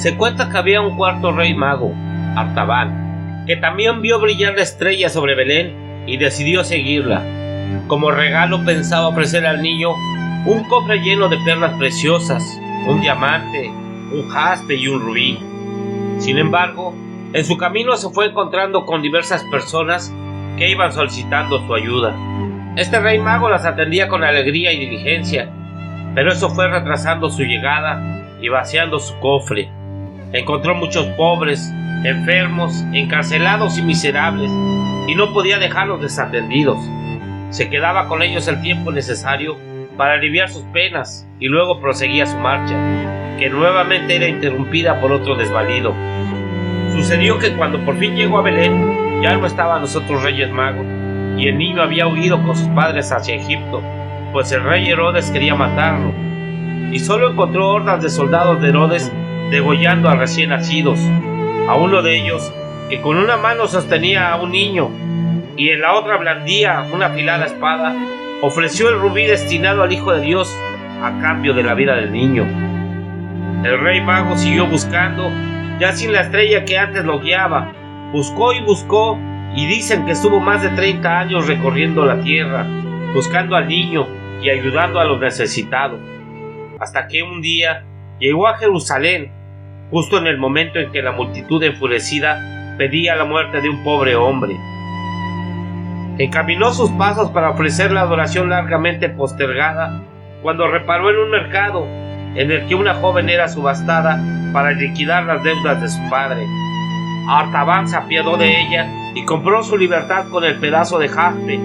Se cuenta que había un cuarto rey mago, Artaban, que también vio brillar la estrella sobre Belén y decidió seguirla. Como regalo pensaba ofrecer al niño un cofre lleno de perlas preciosas, un diamante, un jaspe y un rubí. Sin embargo, en su camino se fue encontrando con diversas personas que iban solicitando su ayuda. Este rey mago las atendía con alegría y diligencia, pero eso fue retrasando su llegada y vaciando su cofre. Encontró muchos pobres, enfermos, encarcelados y miserables, y no podía dejarlos desatendidos. Se quedaba con ellos el tiempo necesario para aliviar sus penas y luego proseguía su marcha, que nuevamente era interrumpida por otro desvalido. Sucedió que cuando por fin llegó a Belén, ya no estaban los otros reyes magos, y el niño había huido con sus padres hacia Egipto, pues el rey Herodes quería matarlo, y solo encontró hordas de soldados de Herodes degollando a recién nacidos. A uno de ellos, que con una mano sostenía a un niño y en la otra blandía una afilada espada, ofreció el rubí destinado al Hijo de Dios a cambio de la vida del niño. El rey mago siguió buscando, ya sin la estrella que antes lo guiaba. Buscó y buscó, y dicen que estuvo más de 30 años recorriendo la tierra, buscando al niño y ayudando a los necesitados, hasta que un día llegó a Jerusalén, justo en el momento en que la multitud enfurecida pedía la muerte de un pobre hombre. Encaminó sus pasos para ofrecer la adoración largamente postergada, cuando reparó en un mercado en el que una joven era subastada para liquidar las deudas de su padre. Artaban se apiadó de ella y compró su libertad con el pedazo de jaspe.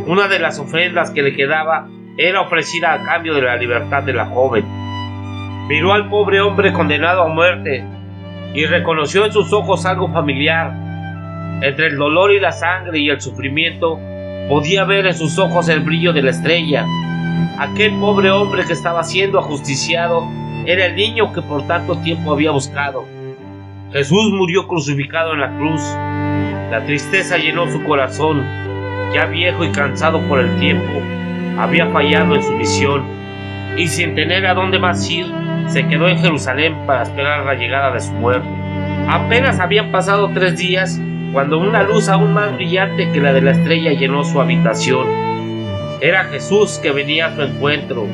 Una de las ofrendas que le quedaba era ofrecida a cambio de la libertad de la joven. Miró al pobre hombre condenado a muerte y reconoció en sus ojos algo familiar. Entre el dolor y la sangre y el sufrimiento, podía ver en sus ojos el brillo de la estrella. Aquel pobre hombre que estaba siendo ajusticiado era el niño que por tanto tiempo había buscado. Jesús murió crucificado en la cruz. La tristeza llenó su corazón. Ya viejo y cansado por el tiempo, había fallado en su misión, y sin tener a dónde más ir, se quedó en Jerusalén para esperar la llegada de su muerte. Apenas habían pasado 3 días cuando una luz aún más brillante que la de la estrella llenó su habitación. Era Jesús que venía a su encuentro.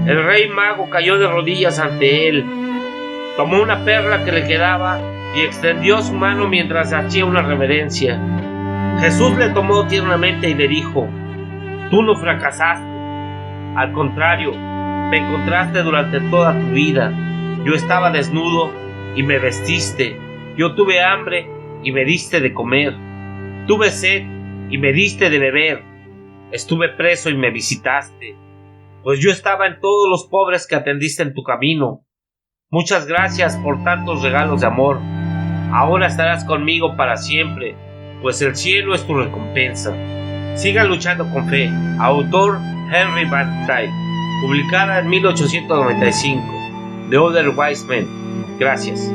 El rey mago cayó de rodillas ante él, tomó una perla que le quedaba y extendió su mano mientras hacía una reverencia. Jesús le tomó tiernamente y le dijo: «Tú no fracasaste. Al contrario, me encontraste durante toda tu vida. Yo estaba desnudo y me vestiste. Yo tuve hambre y me diste de comer. Tuve sed y me diste de beber. Estuve preso y me visitaste. Pues yo estaba en todos los pobres que atendiste en tu camino. Muchas gracias por tantos regalos de amor. Ahora estarás conmigo para siempre, pues el cielo es tu recompensa». Siga luchando con fe. Autor Henry Van Dyke. Publicada en 1895. The Other Wise Men. Gracias.